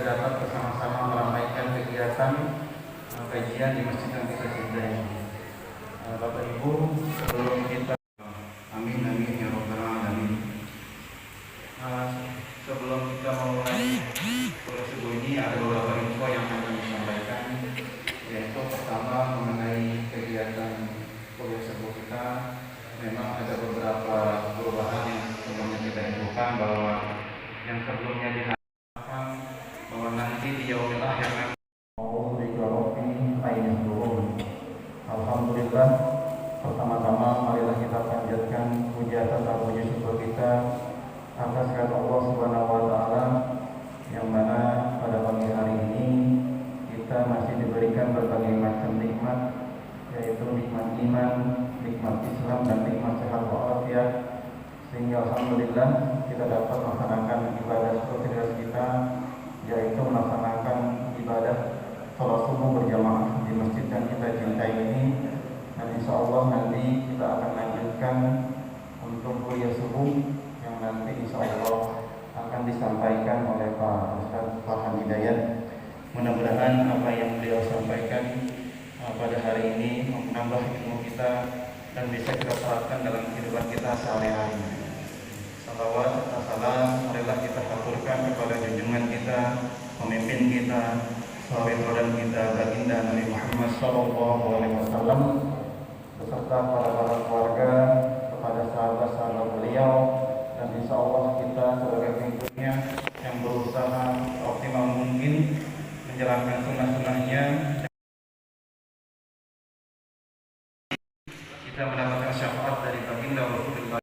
dapat bersama-sama meramaikan kegiatan kajian di masjid yang kita cintai. Bapak Ibu, sebelum kita amin amin ya rabbal alamin. Sebelum kita memulai kuliah subuh ini ada beberapa info yang akan kami sampaikan, yaitu pertama mengenai kegiatan kuliah subuh kita. Memang ada beberapa perubahan yang sebelumnya kita infokan, bahwa yang sebelumnya diharapkan bahwa nanti di yaumil akhir alhamdulillah, pertama-tama marilah kita panjatkan puja serta puji syukur kita atas kehadirat Allah Subhanahu wa taala, yang mana pada pagi hari ini kita masih diberikan berbagai macam nikmat, yaitu nikmat iman, nikmat Islam, dan nikmat sehat walafiat, sehingga alhamdulillah kita dapat melaksanakan ibadah rutinitas kita, yaitu melaksanakan ibadah sholat subuh berjamaah di masjid yang kita cintai ini. Dan insya Allah nanti kita akan lanjutkan untuk kuliah subuh yang nanti insya Allah akan disampaikan oleh Pak Ustaz Farhan Hidayat. Mudah-mudahan apa yang beliau sampaikan pada hari ini menambah ilmu kita dan bisa kita terapkan dalam kehidupan kita sehari-hari. Salawat serta salam marilah kita haturkan kepada junjungan kita, pemimpin kita, sahabat teladan kita, baginda Nabi Muhammad SAW, beserta para keluarga, kepada sahabat-sahabat beliau, dan insya Allah kita sebagai pengikutnya yang berusaha optimal mungkin menjalankan sunnah-sunnahnya, kita mendapatkan syafaat dari baginda Rasulullah.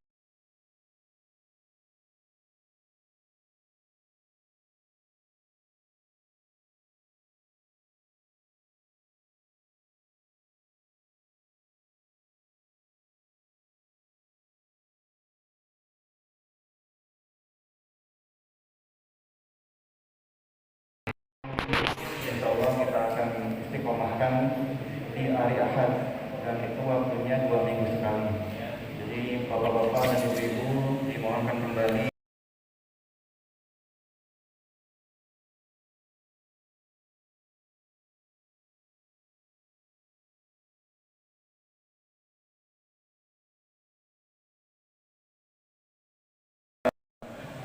Insya Allah kita akan istiqomahkan di hari Ahad, dan itu waktunya 2 minggu sekali. Jadi bapak-bapak dan ibu-ibu dimohonkan kembali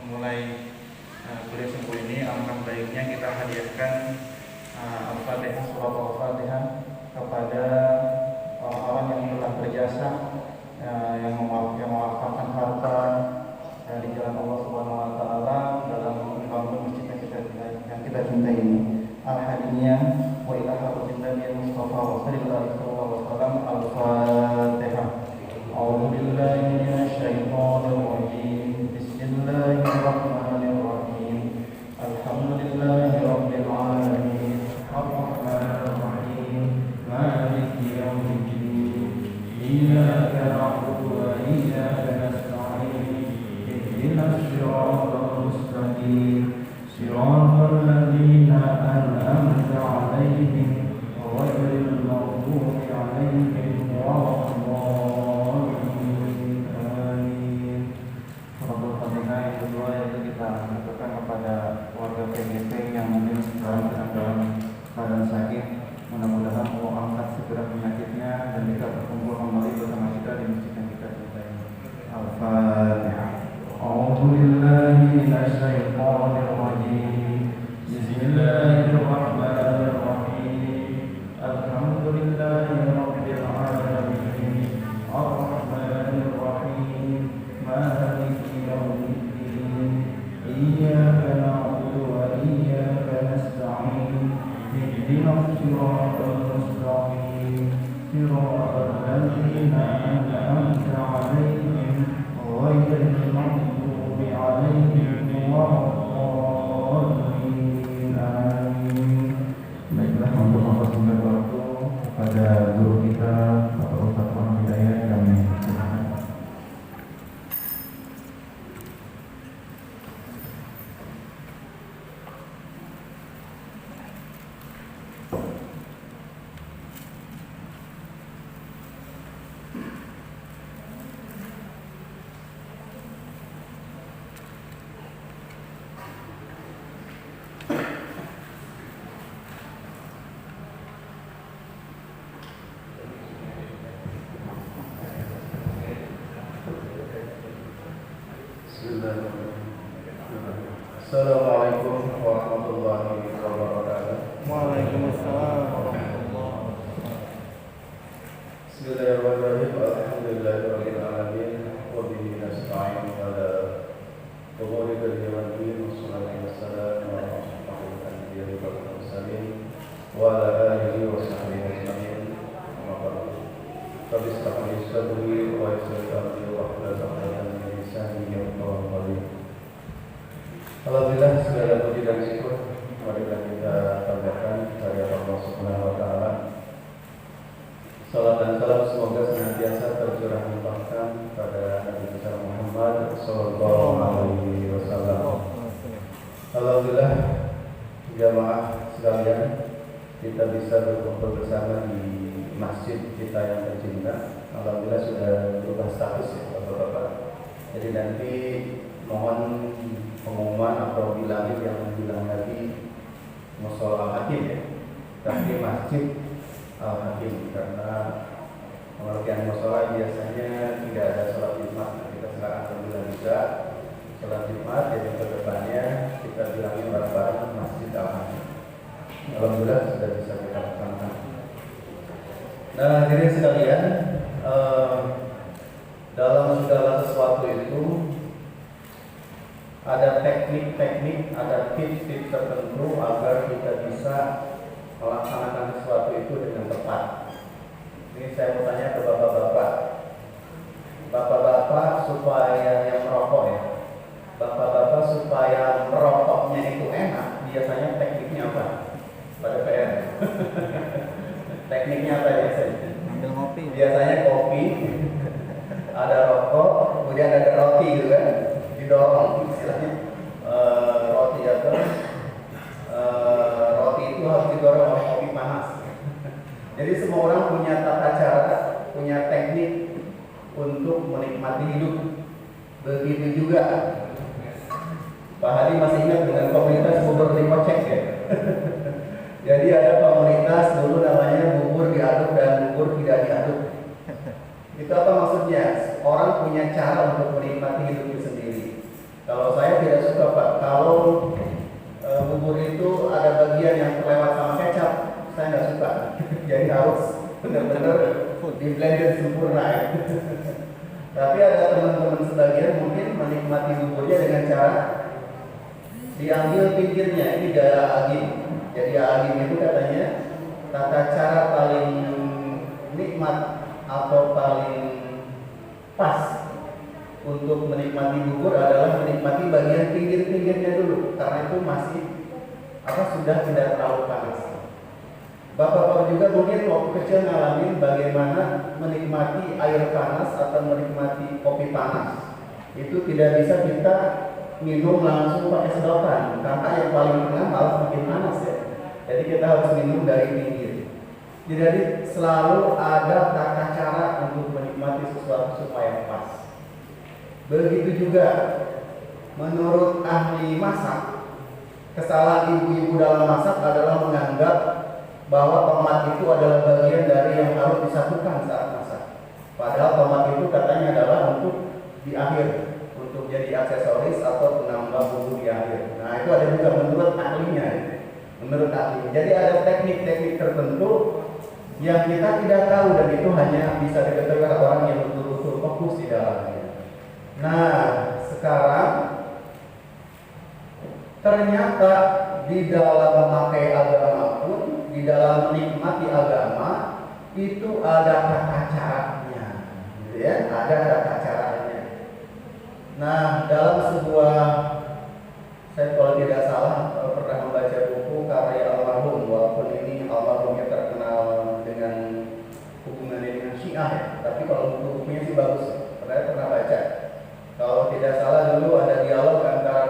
memulai kuliah subuh ini. Alangkah baiknya kita hadiahkan Al-Fatihah, surat Al-Fatihah kepada orang-orang yang telah berjasa, yang mewakafkan harta di jalan Allah Subhanahu wa taala dalam membangun masjid yang kita cintai ini. Al-Hadiyah wa ila hadratin Nabi Mustafa sallallahu alaihi wasallam. Al-Fatihah. A'udzu billahi minasy syaithanir rajim. Bismillahirrahmanirrahim. Alhamdulillahi rabbil alamin. Ar-Rahmanir Rahim. Maliki yaumiddin. Iyyaka na'budu wa iyyaka nasta'in. Ihdinas siratal mustaqim. Siratal ladzina an'amta 'alaihim ghairil maghdubi 'alaihim waladdallin. Amin. Surah Al-Fatihah yang kedua yaitu kita lakukan kepada warga PGP yang mungkin sekarang sedang dalam keadaan sakit. Mudah-mudahan Allah angkat segera penyakitnya dan kita berkumpul kembali bersama kita di masjid yang kita cintai. Al-Fatihah. A'udzu billahi minasy syaithanir rajim. Bismillahirrahmanirrahim. Alhamdulillahi rabbil alamin. Ar-Rahmanir Rahim. Maliki yaumiddin. Iyyaka na'budu wa iyyaka nasta'in. Ihdinas siratal mustaqim. Siratal ladzina an'amta 'alaihim ghairil maghdubi 'alaihim waladdallin. Amin. Baiklah, untuk mempersingkat waktu kepada guru kita Bapak Ustaz Farhan Hidayat, kami silakan. Assalamualaikum warahmatullahi wabarakatuh. Waalaikumsalam warahmatullahi wabarakatuh. Bismillahirrahmanirrahim. Alhamdulillahirabbil alamin wa bihi nasta'in ala umuri dunya wad din. Wassalatu wassalamu ala asyrofil anbiya'i wal mursalin wa ala alihi wa sahbihi ajma'in. Amma ba'du. Rabbi ishrah li sadri wa yassir li amri wahlul 'uqdatam min lisani yafqahu qawli. Alhamdulillah, segala puji dan syukur marilah kita panjatkan kepada Allah Subhanahu wa taala. Salam dan salam semoga senantiasa tercurah limpahkan pada Nabi besar Muhammad sallallahu alaihi wasallam. Alhamdulillah, jamaah sekalian, kita bisa berkumpul bersama di masjid kita yang tercinta. Alhamdulillah sudah berubah status ya Bapak-bapak. Jadi nanti mohon pengumuman atau bilangin yang bilang lagi Mushola Al-Hakim ya, tapi masjid Al-Hakim, karena pengertian mushola biasanya tidak ada sholat Jumat. Nah, kita sekarang alhamdulillah bisa sholat Jumat, jadi ke depannya kita bilangin bareng-bareng Masjid Al-Hakim. Alhamdulillah sudah bisa kita laksanakan. Nah, hadirin sekalian, dalam segala sesuatu itu ada teknik-teknik, ada tips-tips tertentu agar kita bisa melaksanakan sesuatu itu dengan tepat. Ini saya mau tanya ke bapak-bapak. Bapak-bapak supaya yang merokok ya, bapak-bapak supaya merokoknya itu enak, biasanya tekniknya apa? Pada PR. Tekniknya apa biasanya? Ambil kopi. Biasanya kopi, ada rokok, kemudian ada roti gitu kan, didorong istilahnya. Roti atau roti itu harus didorong oleh kopi panas. Jadi semua orang punya tata cara, punya teknik untuk menikmati hidup. Begitu juga Pak Hadi masih ingat dengan komunitas bubur dikocek ya. Jadi ada komunitas dulu namanya bubur diaduk dan bubur tidak diaduk. Itu apa maksudnya? Orang punya cara untuk menikmati hidupnya sendiri. Kalau saya tidak suka Pak, kalau bubur itu ada bagian yang terlewat sama kecap, saya nggak suka. Jadi harus benar-benar di blender sempurna. Tapi ada teman-teman sebagian mungkin menikmati buburnya dengan cara diambil pinggirnya. Ini gaya agim. Jadi agim itu katanya tata cara paling nikmat atau paling pas untuk menikmati bubur adalah menikmati bagian pinggir-pinggirnya dulu, karena itu masih sudah tidak terlalu panas. Bapak-bapak juga mungkin waktu kecil ngalamin bagaimana menikmati air panas atau menikmati kopi panas. Itu tidak bisa kita minum langsung pakai sedotan, karena yang paling tengah malah makin panas ya. Jadi kita harus minum dari pinggir. Jadi selalu ada tata cara untuk menikmati sesuatu supaya pas. Begitu juga menurut ahli masak, kesalahan ibu-ibu dalam masak adalah menganggap bahwa tomat itu adalah bagian dari yang harus disatukan saat masak. Padahal tomat itu katanya adalah untuk di akhir, untuk jadi aksesoris atau penambah bumbu di akhir. Nah itu ada juga menurut ahlinya, menurut ahli. Jadi ada teknik-teknik tertentu yang kita tidak tahu dan itu hanya bisa diketahui oleh orang yang betul-betul fokus di dalamnya. Nah, sekarang ternyata di dalam memakai agama pun, di dalam menikmati agama itu ada tata caranya, gitu ya, ada tata caranya. Nah, dalam sebuah, saya kalau tidak salah pernah membaca buku karya almarhum, walaupun ini almarhumnya terkenal dengan hubungannya dengan Syiah ya, tapi kalau buku-bukunya sih bagus, pernah baca. Kalau tidak salah dulu ada dialog antara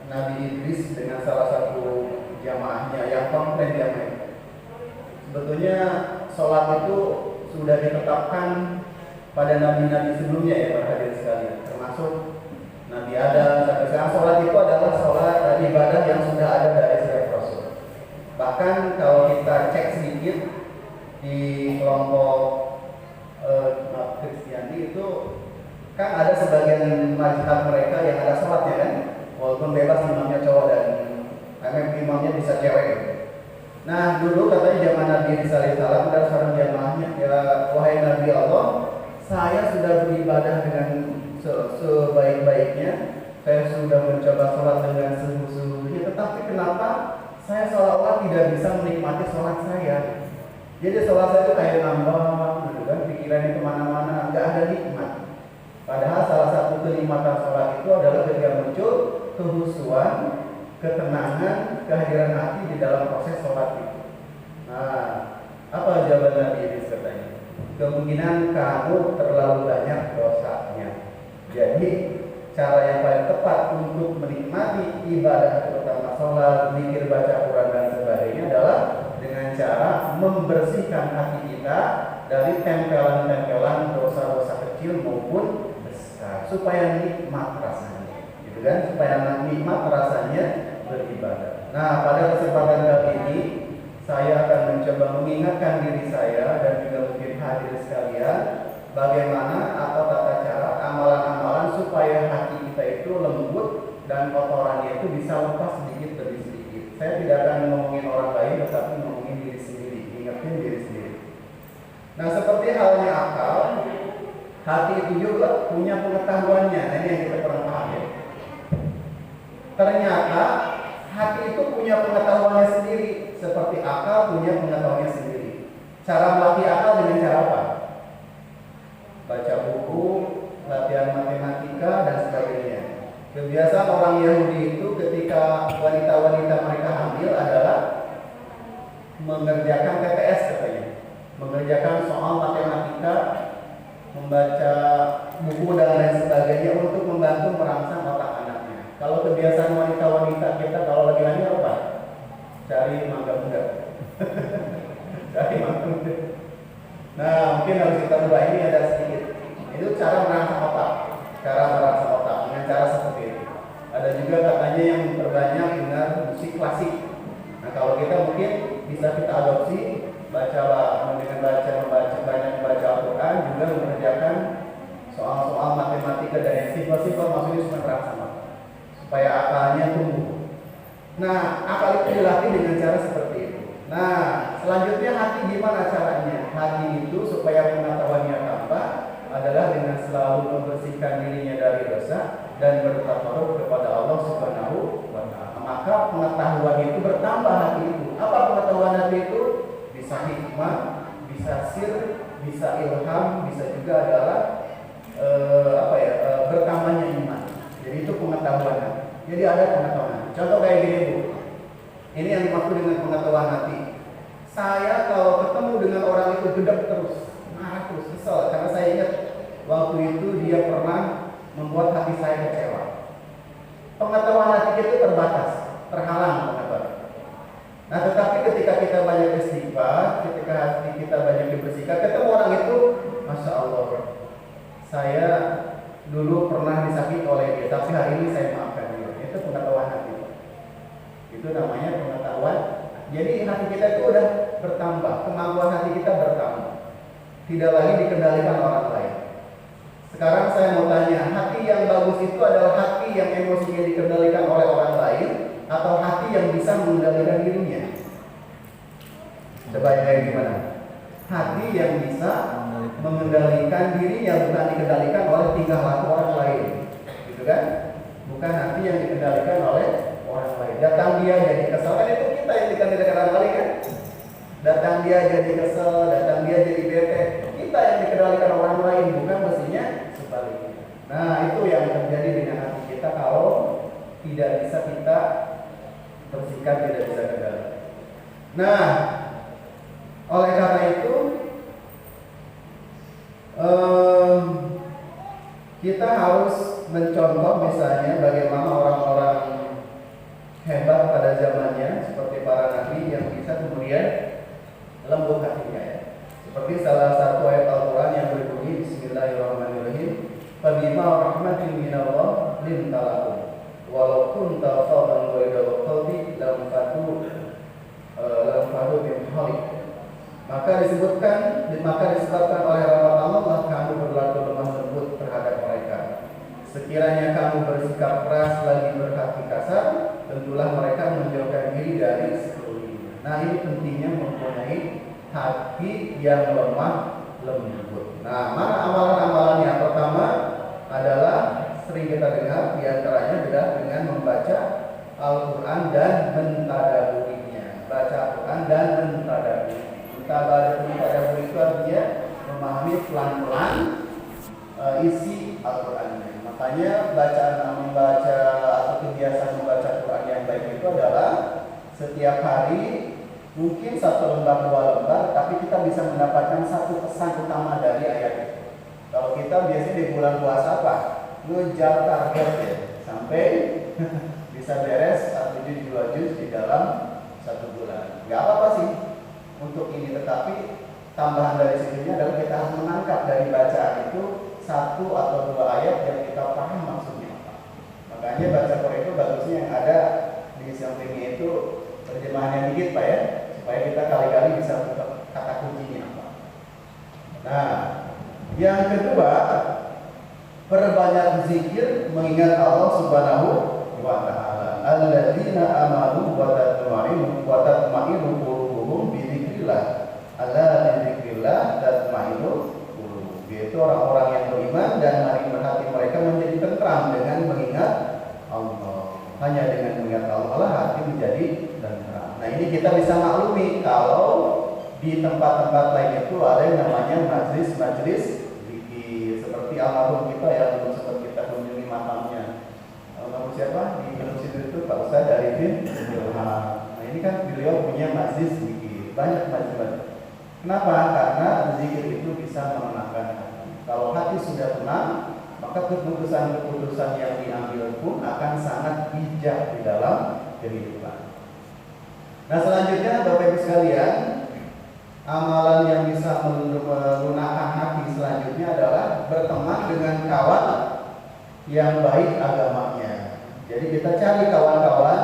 Nabi Idris dengan salah satu jamaahnya yang komplain jamaah. Sebetulnya sholat itu sudah ditetapkan pada nabi-nabi sebelumnya ya Pak hadirin sekalian, termasuk Nabi Adam. Sampai sekarang sholat itu adalah sholat ibadah yang sudah ada dari setiap Rasul. Bahkan kalau kita cek sedikit di kelompok Kristiani itu kan ada sebagian mazhab mereka yang ada sholatnya kan, walaupun bebas imamnya cowok dan imamnya bisa cewek. Nah dulu katanya zaman Nabi Isa alaihissalam dan seorang jamaahnya, ya wahai Nabi Allah, saya sudah beribadah dengan sebaik-baiknya, saya sudah mencoba sholat dengan sungguh-sungguhnya, tetapi kenapa saya seolah-olah tidak bisa menikmati sholat saya? Jadi sholat saya itu kayak nambah, gitu kan, pikirannya kemana-mana, nggak ada nikmat. Padahal salah satu kenikmatan sholat itu adalah ketika muncul kehusuan, ketenangan, kehadiran hati di dalam proses sholat itu. Nah, apa jawaban Nabi ini katanya? Kemungkinan kamu terlalu banyak dosanya. Jadi cara yang paling tepat untuk menikmati ibadah, terutama sholat, zikir, baca Quran dan sebagainya adalah dengan cara membersihkan hati kita dari tempelan-tempelan dosa-dosa kecil maupun besar, supaya nikmat rasanya, gitu kan? Supaya nikmat rasanya beribadah. Nah, pada kesempatan kali ini saya akan mencoba mengingatkan diri saya dan juga mungkin hadirin sekalian bagaimana atau tata cara amalan-amalan supaya hati kita itu lembut dan kotorannya itu bisa lepas sedikit demi sedikit. Saya tidak akan ngomongin orang lain, tetapi ngomongin diri sendiri, ingatin diri sendiri. Nah, seperti halnya akal, hati itu juga punya pengetahuannya. Nah, ini yang kita kurang paham ya. Ternyata hati itu punya pengetahuannya sendiri, seperti akal punya pengetahuannya sendiri. Cara melatih akal dengan cara apa? Baca buku, latihan matematika dan sebagainya. Kebiasaan orang Yahudi itu ketika wanita-wanita mereka hamil adalah mengerjakan TTS katanya, mengerjakan soal matematika, membaca buku dan lain sebagainya untuk membantu merangsang otak anaknya. Kalau kebiasaan wanita-wanita kita kalau lagi hamil apa? Cari mangga muda. Cari mangga muda. Nah, mungkin harus kita ubah, ini ada sedikit. Itu cara merangsang otak. Cara merangsang otak dengan cara seperti itu. Ada juga katanya yang terbanyak dengan musik klasik. Nah, kalau kita mungkin bisa kita adopsi dengan banyak baca Al-Quran, juga mengerjakan soal-soal matematika dan yang simpel-simpel, maksudnya cuma merangsang otak supaya akalnya tumbuh. Nah, akal itu dilatih dengan cara seperti itu. Nah, selanjutnya hati gimana caranya? Hati itu supaya pengetahuannya tambah adalah dengan selalu membersihkan dirinya dari dosa dan bertakarub kepada Allah Subhanahu wa Ta'ala. Maka pengetahuan itu bertambah hati itu. Apa pengetahuan hati itu? Bisa hikmah, bisa sir, bisa ilham, bisa juga adalah bertambahnya iman. Jadi itu pengetahuan hati. Jadi ada pengetahuan. Contoh kayak gini Bu. Ini yang dimaksud dengan pengetahuan hati. Saya kalau ketemu dengan orang itu gedek terus, marah terus, kesel, karena saya ingat waktu itu dia pernah membuat hati saya kecewa. Pengetahuan hati kita terbatas, terhalang pengetahuan. Nah, tetapi ketika kita banyak istighfar, ketika hati kita banyak dibersihkan, ketemu orang itu, Masya Allah, saya dulu pernah disakiti oleh dia, tapi hari ini saya maafkan dia. Itu pengetahuan hati. Itu namanya pengetahuan. Jadi hati kita itu udah bertambah, kemampuan hati kita bertambah, tidak lagi dikendalikan orang lain. Sekarang saya mau tanya, hati yang bagus itu adalah hati yang emosinya dikendalikan oleh orang lain, atau hati yang bisa mengendalikan dirinya? Coba yang gimana? Hati yang bisa mengendalikan dirinya, bukan dikendalikan oleh tingkah laku orang lain, gitu kan? Bukan hati yang dikendalikan oleh orang lain. Datang dia jadi kesel, kan itu kita yang dikendalikan orang lain kan? Datang dia jadi kesel, datang dia jadi bete, kita yang dikendalikan orang lain, bukan mestinya sebaliknya. Nah, itu yang terjadi dengan hati kita kalau tidak bisa kita bersihkan, tidak bisa kendalikan. Nah, oleh karena itu kita harus mencontoh misalnya bagaimana orang-orang hebat pada zamannya seperti para nabi yang bisa kemudian lembut hatinya ya. Seperti salah satu ayat Al-Quran yang berbunyi Bismillahirrahmanirrahim, Fabima rahmatin minallah lintalahum walau kunta fadlan ghaidal qalbi lam fadu min halik. Maka disebabkan oleh rahmat Allah kamu berlaku lemah lembut terhadap mereka. Sekiranya kamu bersikap keras lagi berhati kasar, tentulah mereka menjauhkan diri dari sekelilingnya. Nah, ini pentingnya mempunyai hati yang lemah lembut. Nah, mana amalan-amalan yang pertama adalah sering kita dengar, diantaranya adalah dengan membaca Al-Quran dan mentadaburinya. Baca Al-Quran dan mentadaburi. Mentadaburi itu artinya memahami pelan-pelan isi Al-Qurannya. Makanya membaca atau kebiasaan membaca Quran yang baik itu adalah setiap hari mungkin 1 lembar 2 lembar, tapi kita bisa mendapatkan satu pesan utama dari ayat itu. Kalau kita biasanya di bulan puasa apa? Ngejar target ya, sampai bisa beres 1 juz 2 juz di dalam 1 bulan. Gak apa-apa sih untuk ini, tetapi tambahan dari situnya adalah kita harus menangkap dari bacaan itu 1 atau 2 ayat yang kita paham maksudnya apa. Makanya baca Quran itu bagusnya yang ada di sampingnya itu terjemahannya dikit Pak ya, supaya kita kali-kali bisa buka kata kuncinya apa. Nah, yang kedua, perbanyak zikir mengingat Allah Subhanahu wa taala. Alladzina amanu wa tatma'innu qulubuhum bi dzikrillah. Ala bi dzikrillah tatma'innu qulub. Yaitu orang-orang yang beriman dan hati mereka menjadi tentram dengan mengingat Allah. Hanya dengan mengingat Allah hati menjadi tentram. Nah, ini kita bisa maklumi kalau di tempat-tempat lain itu ada yang namanya majlis-majlis zikir, seperti almarhum kita yang belum sempat kita kunjungi makamnya. Almarhum siapa? Di Gunung Sidur itu Pak Ustadz Arifin. Nah, ini kan beliau punya majlis zikir, banyak majlis. Kenapa? Karena zikir itu bisa menenangkan hati. Kalau hati sudah tenang, maka keputusan-keputusan yang diambil pun akan sangat bijak di dalam kehidupan. Nah, selanjutnya Bapak Ibu sekalian, amalan yang bisa melunakkan hati selanjutnya adalah berteman dengan kawan yang baik agamanya. Jadi kita cari kawan-kawan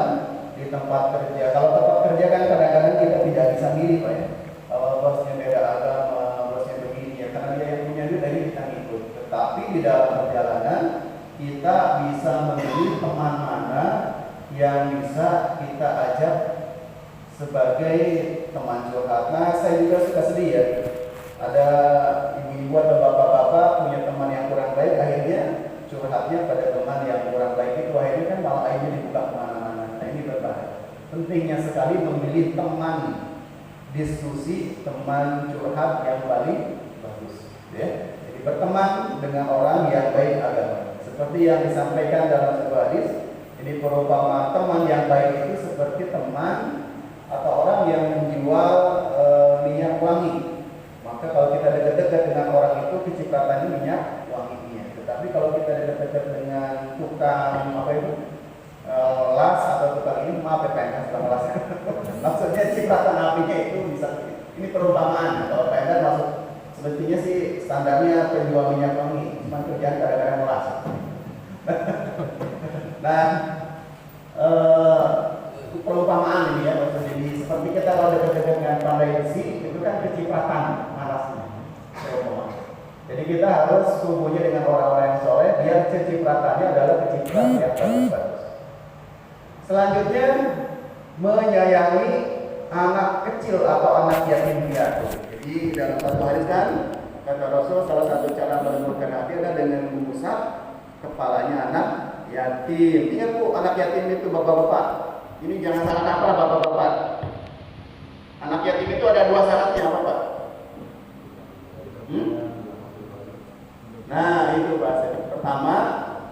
di tempat kerja. Kalau tempat kerja kan kadang-kadang kita tidak bisa milih Pak ya. Kalau bosnya beda agama, bosnya begini ya, karena dia yang punya duit dari kita ikut. Tetapi di dalam perjalanan kita bisa memilih teman mana yang bisa kita ajak sebagai teman curhat. Nah, saya juga suka sedih ya. Ada ibu-ibu atau bapak-bapak punya teman yang kurang baik, akhirnya curhatnya pada teman yang kurang baik itu, akhirnya kan malah akhirnya dibuka kemana-mana. Nah, ini berbahaya. Pentingnya sekali memilih teman diskusi, teman curhat yang paling bagus. Ya. Jadi berteman dengan orang yang baik agama. Seperti yang disampaikan dalam sebuah hadis, ini perumpamaan teman yang baik itu seperti teman atau orang yang menjual minyak wangi. Maka kalau kita dekat-dekat dengan orang itu, kecipratannya minyak wanginya. Tetapi kalau kita dekat-dekat dengan tukang apa itu las atau tukang ini, maaf ya pengen tukang las. Maksudnya cipratan apinya itu bisa. Ini perumpamaan. Kalau pengen masuk sebetulnya sih standarnya penjual minyak wangi, cuma kerjaan kadang-kadang melas. Nah, perumpamaan ini ya, jadi seperti kita kalau dekat-dekat dengan pandai besi itu kan kecipratan panasnya. Jadi kita harus hubungi dengan orang-orang yang soleh biar kecipratannya adalah kecipratan yang bagus-bagus. Selanjutnya, menyayangi anak kecil atau anak yatim piatu. Jadi dalam satu hadis kan kata Rasul, salah satu cara melembutkan hati adalah dengan mengusap kepalanya anak yatim. Ingat Bu, anak yatim itu bapak-bapak. Ini jangan salah kaprah bapak-bapak. Anak yatim itu ada 2 syaratnya apa Pak? Nah itu Pak. Pertama,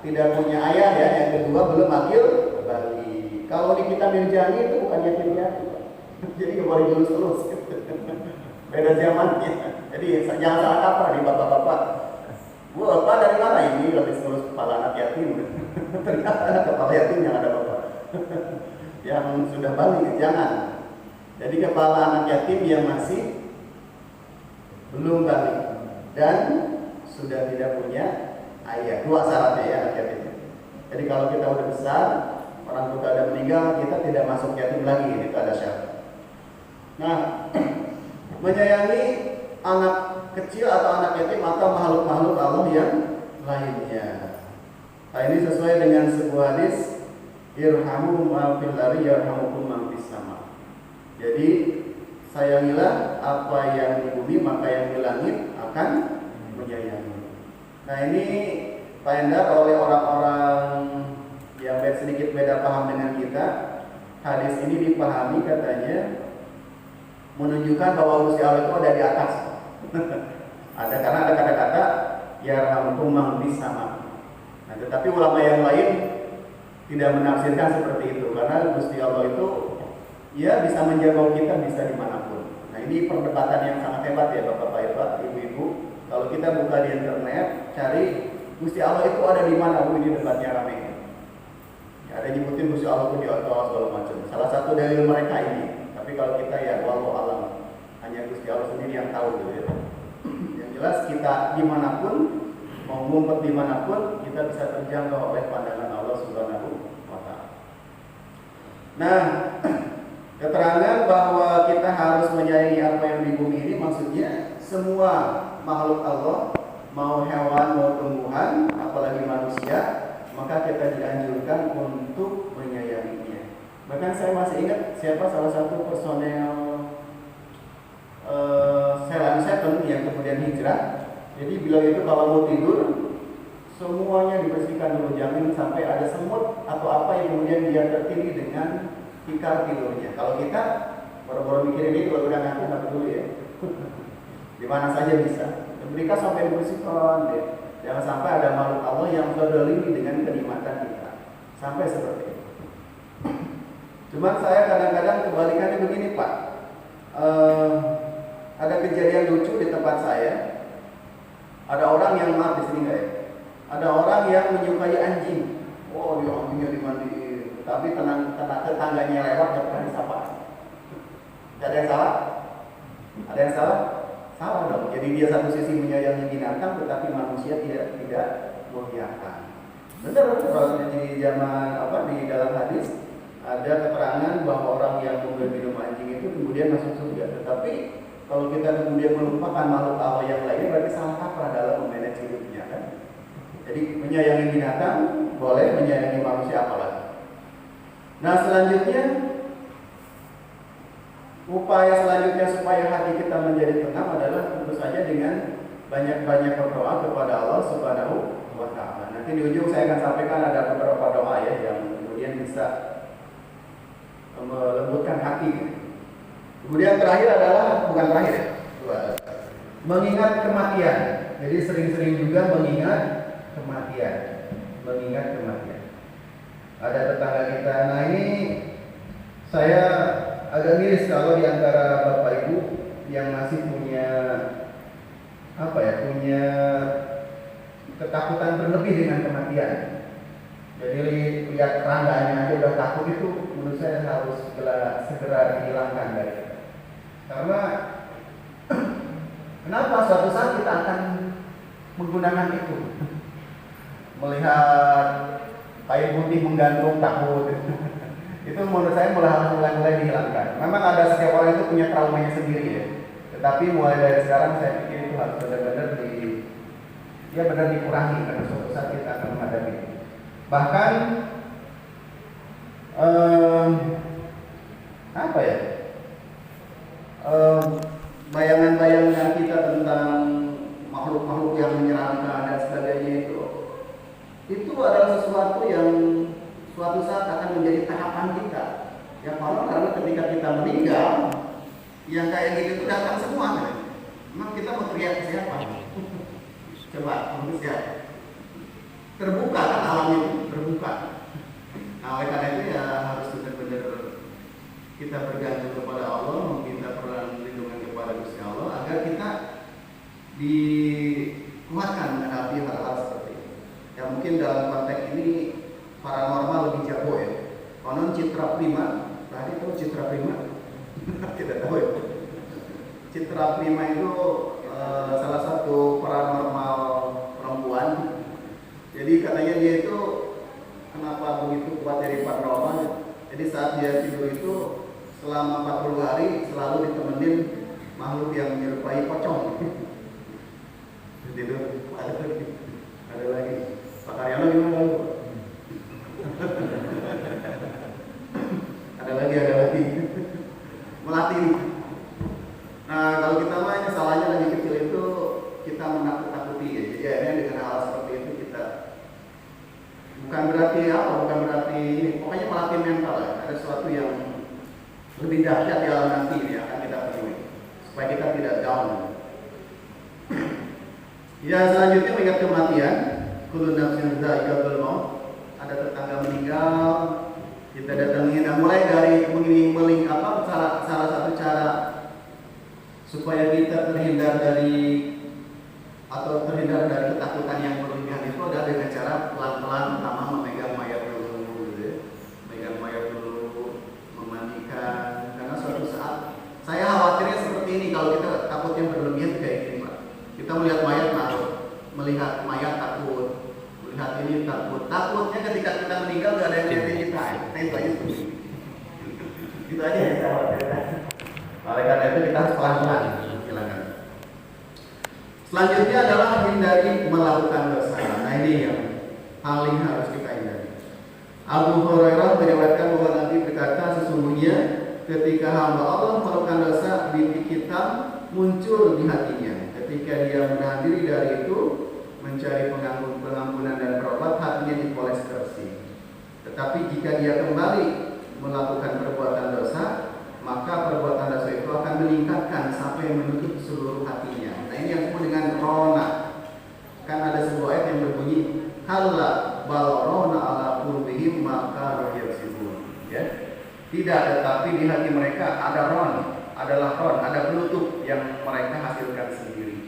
tidak punya ayah ya. Yang kedua, belum akil balik. Kalau di kitab Mirjani itu bukan yatim piatu. Jadi nggak boleh lulus-lulus. Beda zamannya. Jadi jangan salah kaprah di bapak-bapak. Bu, Bapak dari mana ini? Lebih lulus kepala anak yatim. Ternyata ada kepala yatim yang ada bapak. Yang sudah balik, jangan. Jadi kepala anak yatim yang masih belum balik dan sudah tidak punya ayah. 2 syaratnya ya anak yatim. Jadi kalau kita udah besar, orang tua ada meninggal, kita tidak masuk yatim lagi, itu ada syarat. Nah, menyayangi anak kecil atau anak yatim atau makhluk-makhluk Allah yang lainnya. Nah, ini sesuai dengan sebuah hadis, irhamu ma fil ardi yarhamukum man fis sama. Jadi sayangilah apa yang di bumi, maka yang di langit akan menyayangi. Nah, ini Pak Endar, oleh orang-orang yang sedikit beda paham dengan kita, hadis ini dipahami katanya menunjukkan bahwa Gusti Allah itu ada di atas. Karena ada kata-kata yarhamukum man fis sama. Nah, tetapi ulama yang lain tidak menafsirkan seperti itu, karena Gusti Allah itu ya bisa menjaga kita bisa dimanapun. Nah, ini perdebatan yang sangat hebat ya Bapak-bapak, Ibu-ibu. Kalau kita buka di internet, cari Gusti Allah itu ada di mana, ini debatnya ramai. Ya, ada nyebutin Gusti Allah itu di atas segala macam. Salah satu dalil mereka ini. Tapi kalau kita ya wallahu alam, hanya Gusti Allah sendiri yang tahu gitu ya. Yang jelas kita dimanapun, mau ngumpet dimanapun, kita bisa terjangkau oleh pandangan Allah Subhanahu wa Ta'ala. Nah, keterangan bahwa kita harus menyayangi apa yang di bumi ini maksudnya semua makhluk Allah, mau hewan, mau tumbuhan, apalagi manusia, maka kita dianjurkan untuk menyayanginya. Bahkan saya masih ingat siapa salah satu personel Ceylon Seven yang kemudian hijrah. Jadi beliau itu kalau mau tidur semuanya dibersihkan dulu, jangan sampai ada semut atau apa yang kemudian dia tertindih dengan tikar tidurnya. Kalau kita baru-baru mikirin itu, kalau udah ngantuk nggak peduli ya. Di mana saja bisa. Mereka sampai dibersihkan deh. Jangan sampai ada makhluk Allah yang berdolimi dengan kenikmatan kita. Sampai seperti itu. Cuman saya kadang-kadang kebalikannya begini Pak. Ada kejadian lucu di tempat saya. Ada orang yang maaf di sini nggak ya? Ada orang yang menyukai anjing. Oh, dia anjingnya dimandiin. Tapi tetangganya lewat nggak pernah disapa. Ada yang salah? Ada yang salah? Salah dong. Jadi dia satu sisi menyayangi binatang, tetapi manusia tidak membiarkan. Benar, kalau di zaman di dalam hadis ada keterangan bahwa orang yang minum anjing itu kemudian masuk surga. Tetapi kalau kita kemudian melupakan makhluk Allah yang lainnya, berarti salah kaprah dalam memanage hidupnya kan. Jadi menyayangi binatang boleh, menyayangi manusia apalagi. Nah, selanjutnya upaya selanjutnya supaya hati kita menjadi tenang adalah tentu saja dengan banyak-banyak berdoa kepada Allah Subhanahu wa Ta'ala. Nanti di ujung saya akan sampaikan ada beberapa doa ya yang kemudian bisa melembutkan hati. Kemudian terakhir adalah, bukan terakhir ya, mengingat kematian. Jadi sering-sering juga mengingat kematian. Ada tetangga kita. Nah, ini saya agak miris kalau di antara Bapak Ibu yang masih punya punya ketakutan berlebih dengan kematian. Jadi lihat terangganya aja udah takut, itu menurut saya harus segera dihilangkan dari kita. Karena kenapa suatu saat kita akan menggunakan itu? Melihat kain putih menggantung takut. Itu menurut saya mulai dihilangkan. Memang ada setiap orang itu punya traumanya sendiri ya. Tetapi mulai dari sekarang saya pikir itu harus benar-benar benar dikurangi, karena suatu saat kita akan menghadapi itu. Bahkan bayangan-bayangan kita tentang makhluk-makhluk yang menyeramkan dan sebagainya itu adalah sesuatu yang suatu saat akan menjadi tahapan kita. Ya, karena ketika kita meninggal, yang kayak gitu itu datang semua kan? Memang kita mau teriak ke siapa? Coba, untuk siapa? Terbuka kan alamnya itu, terbuka. Nah, oleh karena itu ya harus benar-benar kita bergantung kepada Allah, meminta perlindungan kepada Gusti Allah agar kita dikuatkan menghadapi hal-hal seperti itu. Ya, mungkin dalam konteks ini paranormal lebih jago ya. Konon Citra Prima, tadi tahu Citra Prima? Tidak tahu ya. Citra Prima itu salah satu paranormal perempuan. Jadi katanya dia itu kenapa begitu kuat dari paranormal? Jadi saat dia tidur itu selama 40 hari selalu ditemenin makhluk yang menyerupai pocong. Tidur ada lagi. Pak Karyono gimana? Bukan berarti apa? Bukan berarti ini. Pokoknya melatih mental ya. Ada sesuatu yang lebih dahsyat di alam nanti ini akan kita penuhi supaya kita tidak down. Ya, selanjutnya mengingat kematian. Kullu nafsin dha'iqatul maut. Ada tetangga meninggal, kita datangin. Nah, mulai dari salah satu cara supaya kita terhindar dari ketakutan yang berlebihan itu adalah dengan cara pelan-pelan, pertama memegang mayat dulu, gitu ya. Memegang mayat dulu, memandikan. Karena suatu saat saya khawatirnya seperti ini, kalau kita takutnya berlebihan kayak gini, Pak. Kita melihat mayat takut, melihat ini takut. Takutnya ketika kita meninggal gak ada yang ngeliatin kita. Itu aja seperti ini. Itu aja yang saya khawatirkan. Oleh karena itu kita harus pelan-pelan. Silakan. Selanjutnya adalah hindari melakukan dosa. Nah, ini yang paling harus kita hindari. Abu Hurairah meriwayatkan bahwa Nabi berkata, sesungguhnya ketika hamba Allah melakukan dosa, bintik hitam muncul di hatinya. Ketika dia menahan diri dari itu, mencari pengampunan dan berobat, hatinya dipoles bersih. Tetapi jika dia kembali melakukan perbuatan dosa, maka perbuatan dosa itu akan meningkatkan sampai menutup seluruh hatinya. Nah, ini yang disebut dengan rona. Kan ada sebuah ayat yang berbunyi, "Kalla bal rona ala qulubihim ma kanu yaksibun." Ya. Tidak, tetapi di hati mereka ada ada penutup yang mereka hasilkan sendiri.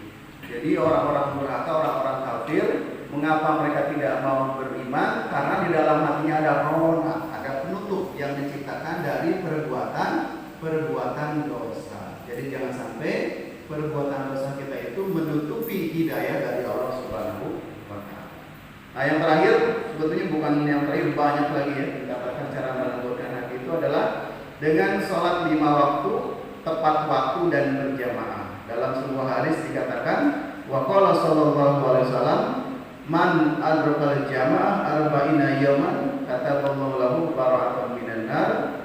Jadi orang-orang durhaka, orang-orang kafir, mengapa mereka tidak mau beriman? Karena di dalam hatinya ada rona, ada penutup yang diciptakan dari perbuatan dosa. Jadi jangan sampai perbuatan dosa kita itu menutupi hidayah dari Allah Subhanahu wa Ta'ala. Nah, yang terakhir, sebetulnya bukan yang terakhir, banyak lagi ya mendapatkan cara melembutkan hati itu adalah dengan sholat 5 waktu, tepat waktu dan berjamaah. Dalam sebuah hadis dikatakan, wa qala sallallahu alaihi wasallam, man adrakal jamaah arba'ina yawman kataballahu lahu bara'atan minan nar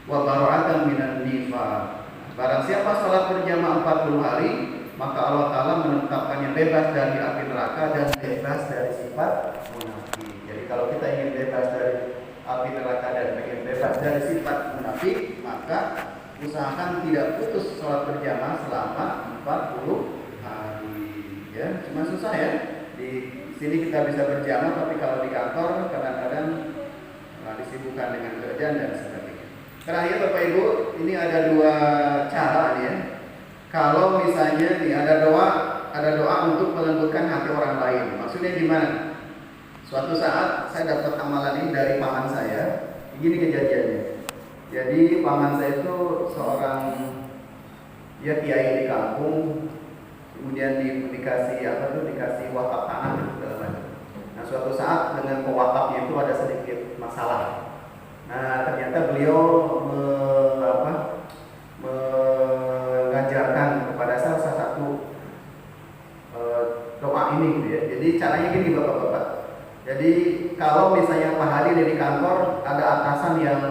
wa bara'atan minan nifaq. Barang siapa salat berjamaah 40 hari, maka Allah Ta'ala menetapkannya bebas dari api neraka dan bebas dari sifat munafik. Jadi kalau kita ingin bebas dari api neraka dan ingin bebas dari sifat munafik, maka usahakan tidak putus salat berjamaah selama 40 hari. Ya, cuma susah ya. Di sini kita bisa berjamaah, tapi kalau di kantor kadang-kadang disibukkan dengan kerjaan dan sebagainya. Terakhir Bapak Ibu, ini ada 2 cara nih ya. Kalau misalnya nih ada doa untuk melembutkan hati orang lain. Maksudnya gimana? Suatu saat saya dapat amalan ini dari paman saya. Begini kejadiannya. Jadi paman saya itu seorang kiai di kampung, kemudian dikasih wakaf tanah segala macam. Nah, suatu saat dengan pewakafnya itu ada sedikit masalah. Nah, ternyata beliau mengajarkan kepada saya salah satu doa ini gitu ya. Jadi caranya gini Bapak-bapak. Jadi kalau misalnya Pak Hadi di kantor ada atasan yang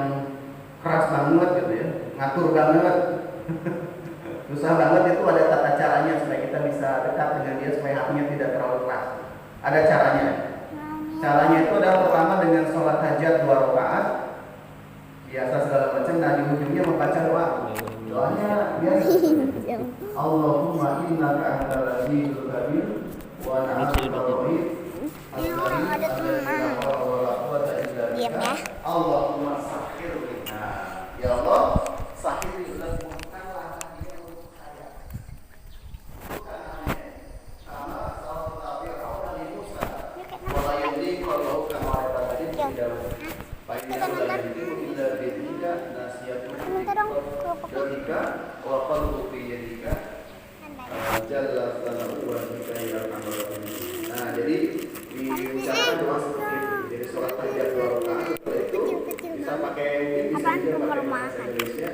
keras banget gitu ya, ngatur banget, susah banget, itu ada tata caranya supaya kita bisa dekat dengan dia supaya hatinya tidak terlalu keras. Ada caranya. Caranya itu adalah pertama dengan sholat hajat 2 rakaat, biasa segala macam. Nah, di ujungnya membaca doa. Doanya biasa. Allahumma innaka antal azizul kabir wa na'atul rahim. Allahumma sahhir. Ya Allah, sahhir lembutkanlah hatinya untuk saya. Bukan hanya karena salah tapi orang di Musa. Wala yadi kalau kamu ada tadi tidak. Baik itu illa bidika nasiyatu dalika wa qalbu fi yadika jalla sanahu wa bika ya rahman. Nah, jadi diucapkan doa seperti itu. Jadi sholat hajat 2 rakaat itu bisa pakai pakai bahasa Indonesia.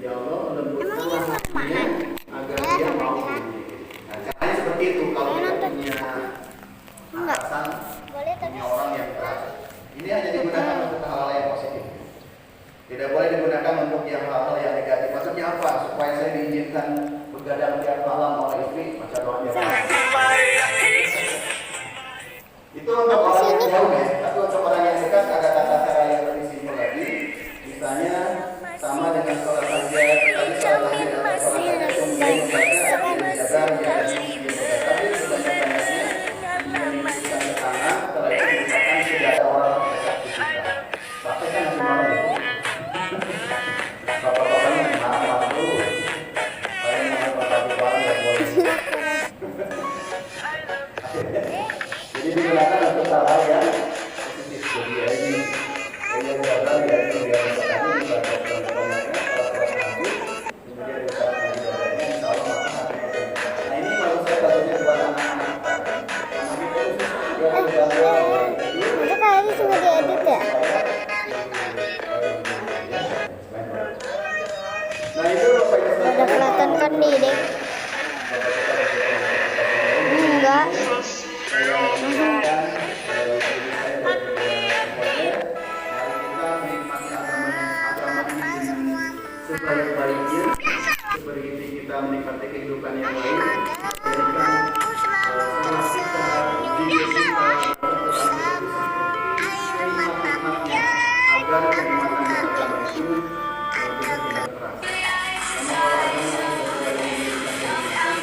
Ya Allah, lembutkanlah hatinya agar dia mau. Nah, caranya seperti itu. Kalau kita punya atasan, punya orang yang keras, ini hanya digunakan untuk hal-hal yang positif. Tidak boleh digunakan untuk yang hal-hal yang negatif. Maksudnya apa? Supaya saya diizinkan begadang tiap malam oleh istri, baca doanya. Itu untuk jauh ya, tapi untuk orang yang dekat ada tata cara yang lebih simpel lagi. Misalnya sama dengan sholat saja, tapi sholat saja adalah sholat saja kemudian membaca menjaga tapi sebanyak-banyaknya dia menunjukkan ke tangan, setelah itu misalkan sudah ada orang terdekat di kita. Praktekkan nanti malam itu. Bapak-bapaknya marah-marah dulu. Saya mau berbagi barang ya boleh. Jadi digunakan untuk hal-hal yang positif. Jadi ya ini yang gagal ya itu biar bertanya dibaca banyak-banyaknya sholat Nabi, kemudian diucapkan di dadanya, insya Allah maka hati kita. Nah ini menurut saya bagunya buat anak-anak. Itu kayaknya cuma diedit ya? Nah itu Udah kelihatan kan di dek? Enggak. sebaik-baiknya seperti kita menikmati kehidupan yang lain, jadikan sholat kita, zikir kita, senikmat-nikmatnya agar kenikmatan agama itu bisa tidak terasa. Karena kalau agama sudah memberikan kenikmatan,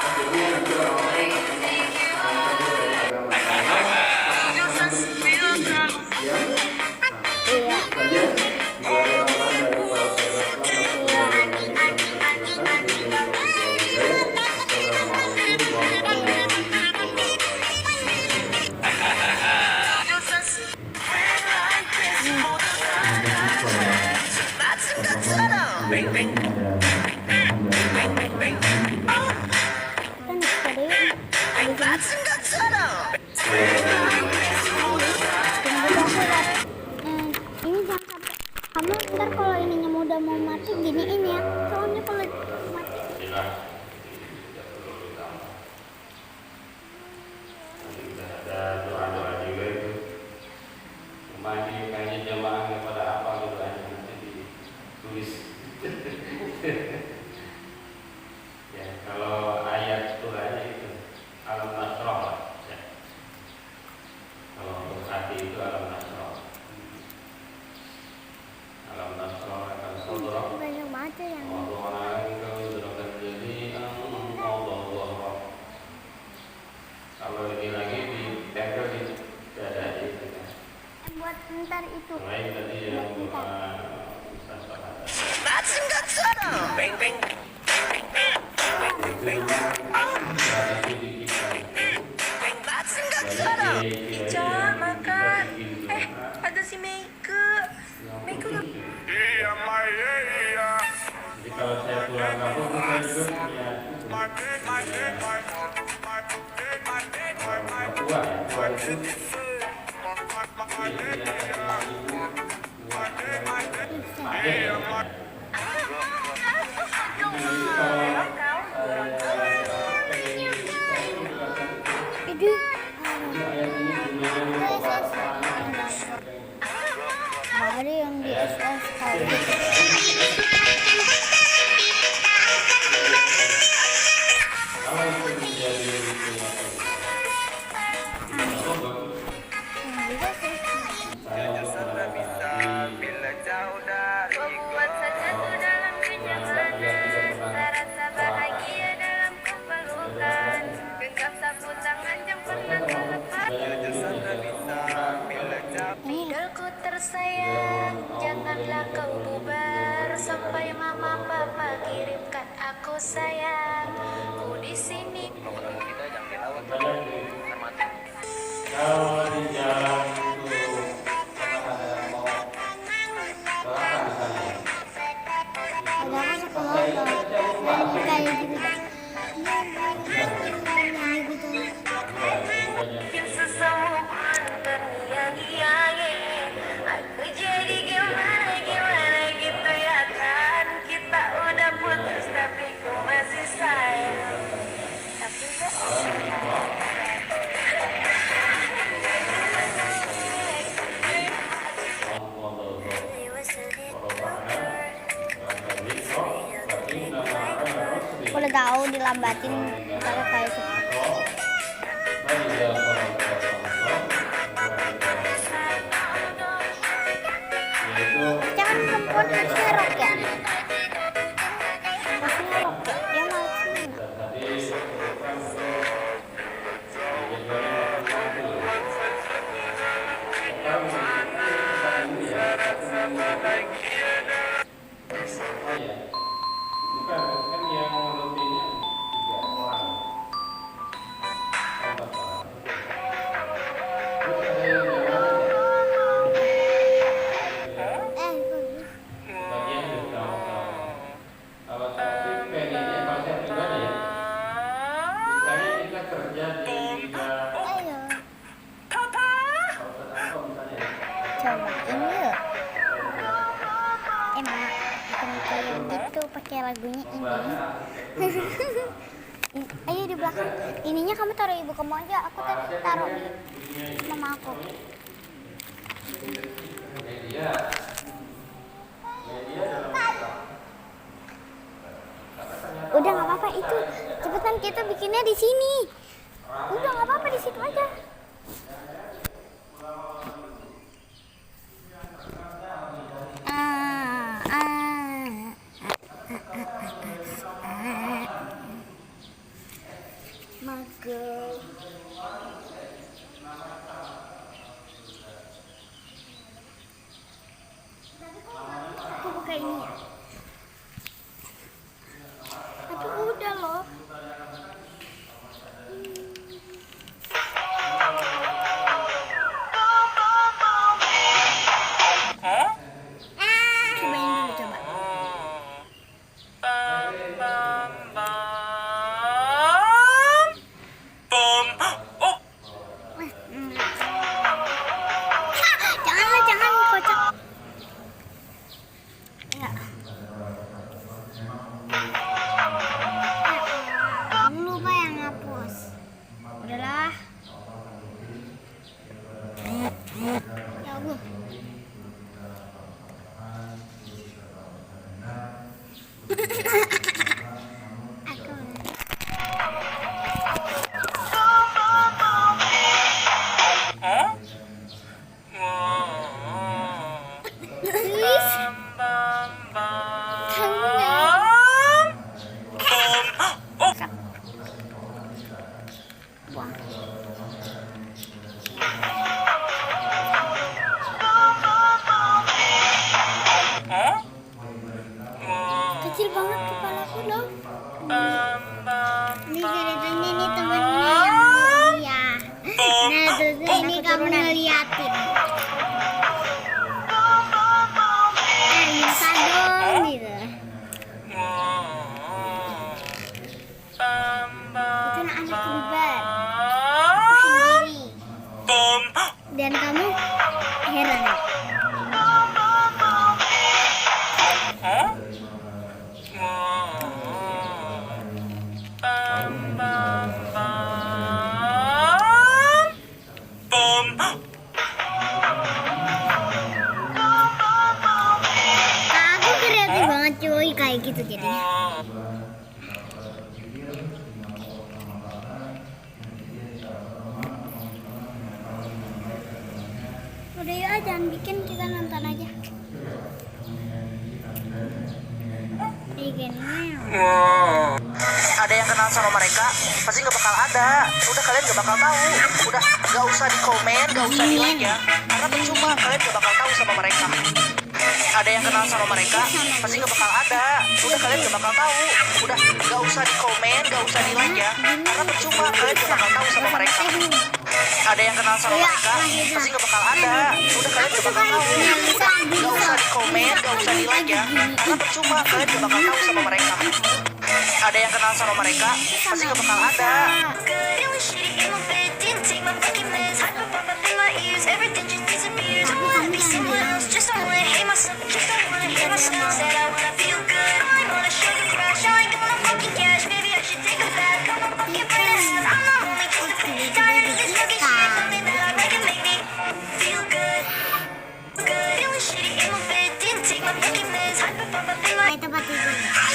akhirnya nanti orang-orang akan kabur dari agama. Iya. Ini jangan sampai kamu ntar kalau ininya udah mau mati giniin ya, soalnya kalau mati ada doa-doa juga itu. Cuma ini kayaknya jamaahnya pada apa gitu aja nanti ditulis. Ya kalau ayat turanya itu alam nasroh lah. Ya. Kalau untuk hati itu alam nasroh. Alam nasroh akan sodroh. banyak banget yang Kalau ini lagi ditempel di dada itu kan. buat ntar itu. Selain tadi yang Ustaz Fahad. Bang bang. Ica makan. Ada si Meike. Meike udah. Jadi kalau saya pulang kampung saya juga punya tua ya, tua itu Itu ada yang di SS kali. Membuat sesuatu dalam kenyamanan, rasa bahagia dalam kepelukan, genggam sapu tangan yang pernah terlepas. Idolku tersayang, janganlah kau bubar sampai mama papa kirimkan aku sayang. Ku di sini. kalau di jalan itu apakah ada yang mau doakan di sana? Ada kan sekolah kayak gitu. Seseorang terngiang-ngiang, aku jadi gimana gitu ya kan. Kita udah putus tapi ku masih sayang. Tapi Udah tahu dilambatin kalau kayak gitu. Jangan perempuan harusnya rok ya. Harusnya rok ya. Dia malas mana? Bukan, kan yang rutinnya 3 orang. 4 orang. Terus ada yang bagian dari kawan-kawan. Kalau saya pengennya, kalau saya pribadi ya, misalnya kita kerja di bidang Ayo, kalau terangkau misalnya ya, coba ini yuk. Mak, bikin kayak gitu pakai lagunya ini. Ayo di belakang. Ininya kamu taruh ibu kamu aja. Aku tadi taruh di mama aku. media dalam Udah nggak apa-apa itu. Cepetan kita bikinnya di sini. Udah nggak apa-apa di situ aja. Magel. Aku buka ini ya. Aduh udah loh. Cobain dulu coba. Janganlah, jangan kocak. Ya. Kamu lupa yang ngapus. Udahlah. Ya Allah. Please. Kamu nggak? Buang. Kecil banget kepalaku dong. Ini ceritanya nih temennya yang mulia. Nah terus ini kamu ngeliatin. Bisa dong gitu. Itu anak kembar. Aku sendiri. Dan kamu heran. Aku kreatif banget cuy kayak gitu jadinya. Udah yuk jangan bikin, kita nonton aja. Bikin. Ada yang kenal sama mereka pasti nggak bakal ada. Udah kalian nggak bakal tahu. Udah nggak usah di komen, nggak usah di like ya, karena percuma kalian nggak bakal tahu sama mereka. Ada yang kenal sama mereka pasti nggak bakal ada. Udah kalian nggak bakal tahu. Udah nggak usah di komen, nggak usah di like ya, karena percuma kalian nggak bakal tahu sama mereka. Ada yang kenal sama mereka pasti nggak bakal ada. Udah kalian nggak bakal tahu. Udah nggak usah di komen, nggak usah di like ya, karena percuma kalian nggak bakal tahu sama mereka. Ada yang kenal sama mereka pasti nggak bakal ada. Good, it was shitty in my bed. Didn't take my fucking meds. Hyper pop up in my ears. Everything just disappears. I wanna be someone else. Just don't wanna hate myself. Just don't wanna hate myself. Said I wanna feel good. I'm on a sugar crash. I ain't got no fucking cash. Maybe I should take a bath. Cut my fucking brain in half. I'm not only just a pretty tired of this fucking shit. Something that I like can make me feel good. Good, it was shitty in my bed. Didn't take my fucking meds. Hyper pop up in my Kayak tempat tidur. I'm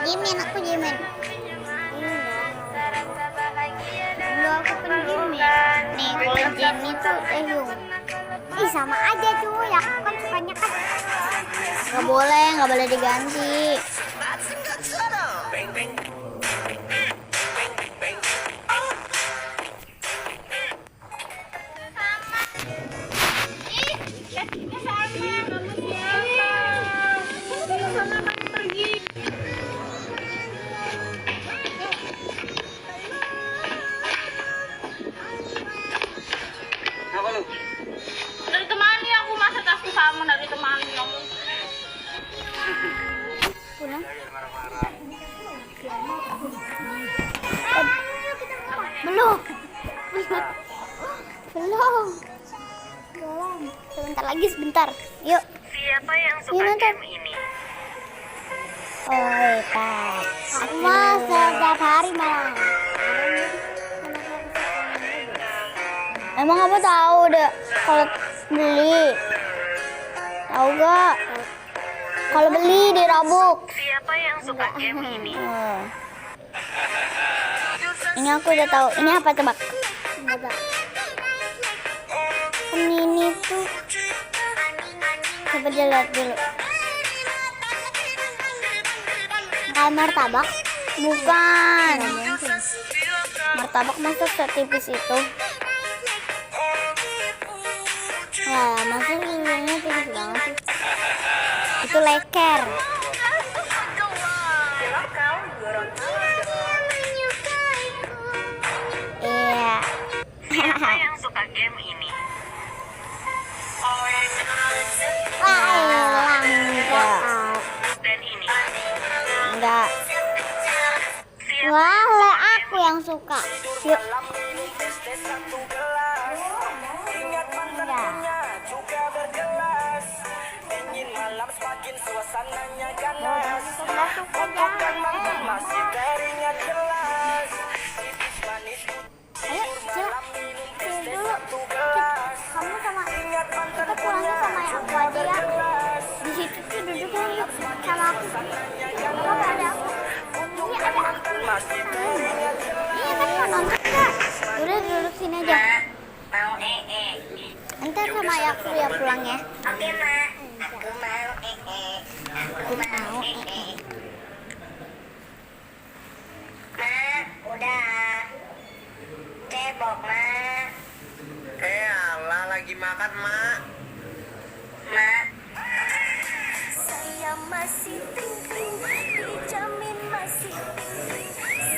Jimin, aku Jimin. Enggak, aku kan Jimin. Nih, kalau Jimmy tuh Taehyung. Ih, sama aja cuy, aku kan sukanya kan. Nggak boleh diganti. Dari temani aku masa tasku sama dari temani kamu. Pulang. Belum. Sebentar lagi, sebentar. Yuk. Siapa yang Yuk nonton. ini? Oh, Pak. Aku mah setiap hari malah. Emang kamu tahu deh kalau beli? Tahu gak? Kalau beli di Robux. Siapa yang suka game ini? Ini aku udah tahu. Ini apa tebak? Ini tuh. Coba dilihat dulu. Kayak martabak? Bukan. Martabak masa setipis itu? Ya, masa ini tipis banget sih. Itu leker. Iya. Siapa yang suka game ini? Enggak. Dan ini. Enggak. Wah, aku yang suka. Yuk. Enggak. Ayo, Cil. Cil dulu. Kamu sama kita pulangnya sama aku aja ya. Di situ tuh duduknya yuk sama aku. Kamu ada aku. Ini ada aku. Iya kan mau nonton nggak? Udah duduk sini aja. Mau Ntar sama aku ya pulang ya. Oke, Mak. Aku mau Aku mau. Mak, udah. Cebok, Mak. Allah lagi makan, Mak. Mak. Saya masih tinggi, dijamin masih tinggi,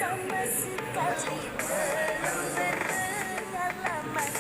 sama sekali belum berpengalaman.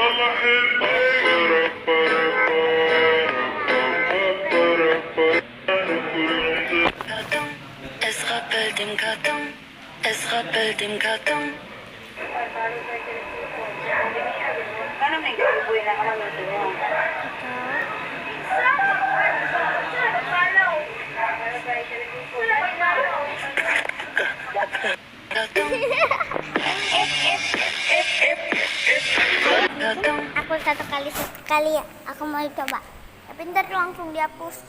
Es rappelt im Karton, es rappelt im Karton. Aku satu kali ya. Aku mau coba. Tapi ntar langsung dihapus.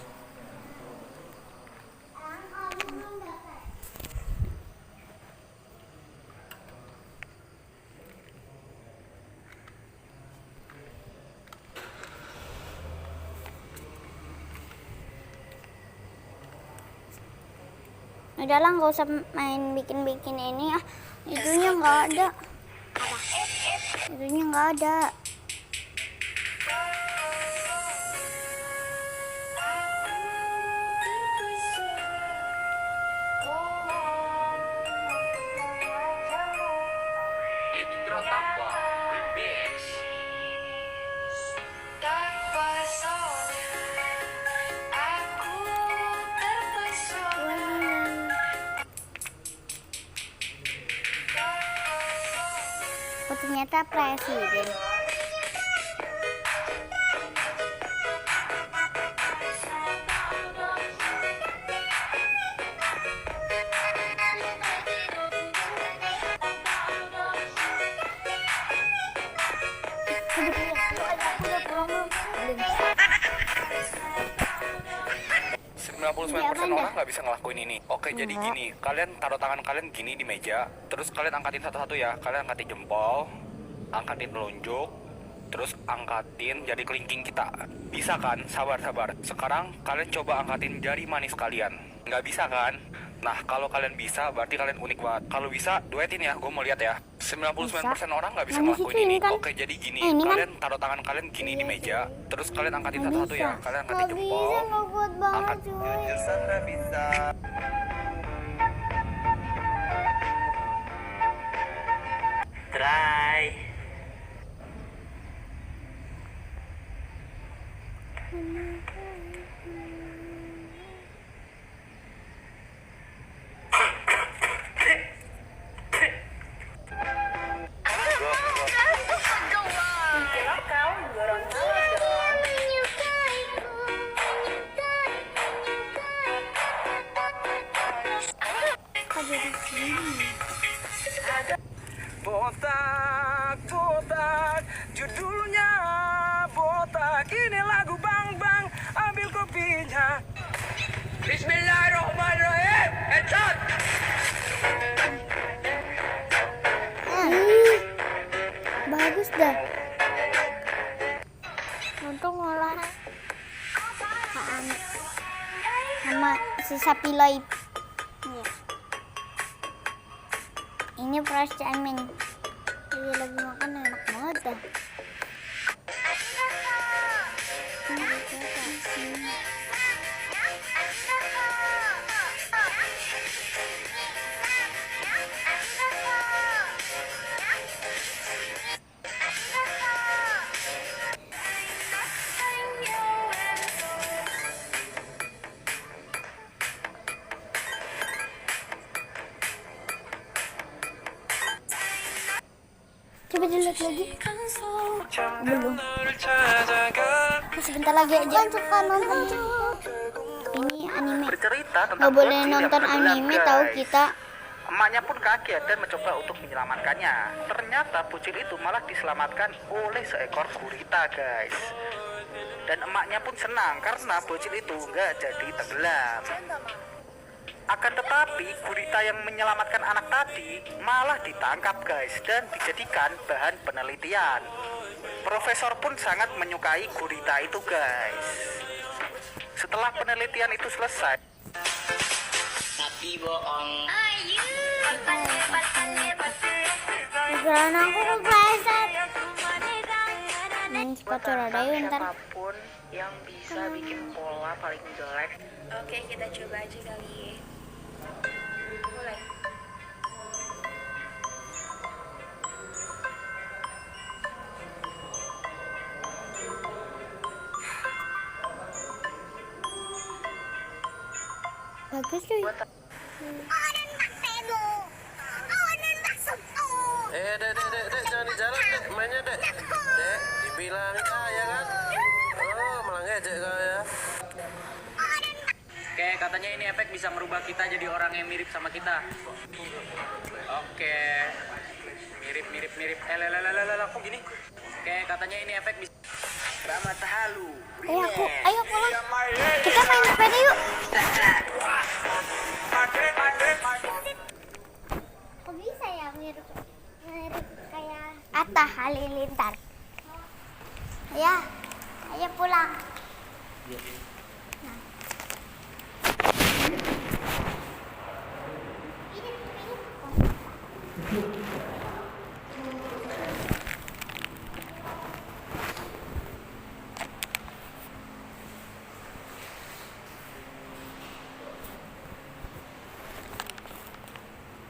Udah lah, nggak usah main bikin-bikin ini ya. Itunya nggak ada. Itunya nggak ada. Oh, ternyata presiden. Udah pulang belum? Belum. 99% orang nggak bisa ngelakuin ini. Oke, jadi gini, kalian taruh tangan kalian gini di meja, terus kalian angkatin satu-satu ya. Kalian angkatin jempol, angkatin telunjuk, terus angkatin jari kelingking kita. Bisa kan? Sabar. Sekarang kalian coba angkatin jari manis kalian. Nggak bisa kan? Nah, kalau kalian bisa, berarti kalian unik banget. Kalau bisa, duetin ya, gue mau lihat ya. 99% orang nggak bisa ngelakuin ini. Kan? Oke, jadi gini, Ini kalian taruh tangan kalian gini di meja, terus kalian angkatin satu-satu ya. Kalian angkatin jempol, Nggak kuat banget angkat. cuy. Bisa. Try. Botak, judulnya botak. Ini lagu Bang Bang, ambil kopinya. Bismillahirrahmanirrahim. Headshot. Bagus dah. Untung ngolah sama si sapi laib. Ini fresh cemen. Jadi lagi makan enak banget dah. Coba dilihat lagi. Belum. Sebentar lagi aja. Suka nonton. Ini anime. Bercerita tentang Nggak boleh bocil yang nonton tenggelam, anime, guys. tahu kita. Emaknya pun kaget dan mencoba untuk menyelamatkannya. Ternyata bocil itu malah diselamatkan oleh seekor gurita, guys. Dan emaknya pun senang karena bocil itu nggak jadi tenggelam. Akan tetapi gurita yang menyelamatkan anak tadi malah ditangkap, guys, dan dijadikan bahan penelitian. Profesor pun sangat menyukai gurita itu, guys. Setelah penelitian itu selesai, Tapi bohong. Jangan aku kepleset. Main sepatu roda yuk ntar. siapapun yang bisa bikin pola paling jelek. Oke, kita coba aja kali. Mulai. Bagus cuy. Dek, jangan di jalan, Dek. Mainnya, Dek. Dek, dibilangin ya kan? Oh, malah ngejek kau ya. Oke, katanya ini efek bisa merubah kita jadi orang yang mirip sama kita. Oke. Mirip. Kok gini? Oke, katanya ini efek bisa. Ramat halu. Ayo pulang. Kita main sepeda yuk. Kok bisa ya mirip kayak Atta Halilintar? Ya, ayo pulang.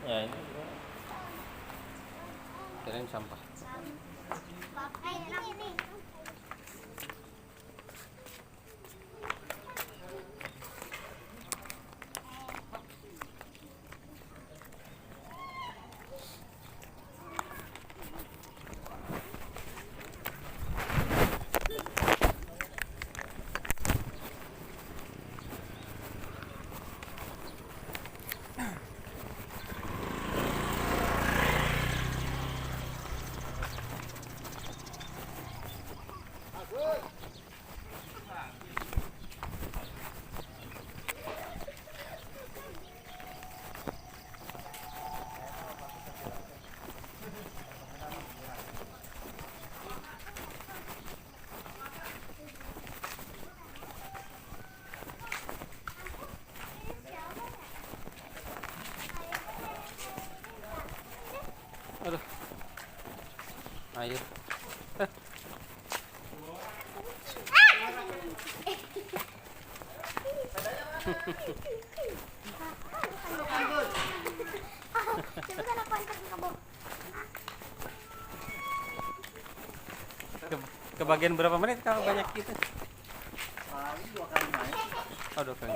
Ya ini kirain sampah. Ini. Aduh. Air. Kebagian berapa menit kalau banyak gitu? Paling 2 kali main. Oh, 2 kali.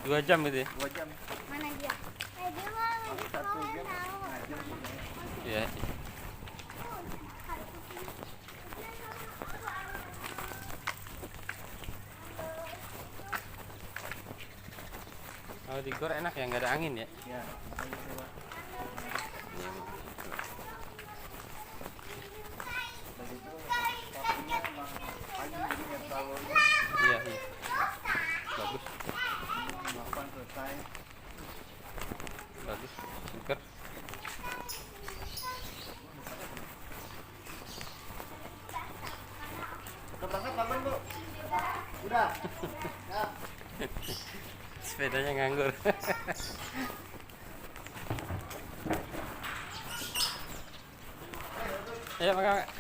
2 jam gitu ya? 2 jam. Mana dia? Dia mah lagi sekolah tahu. Iya. Kalau di gor enak ya, nggak ada angin ya? Ya. Iya. Bagus. Makan selesai. Bagus. Seger. Berangkat kapan, Bu? Udah. Ya. Sepedanya nganggur. Ayo, Kakak.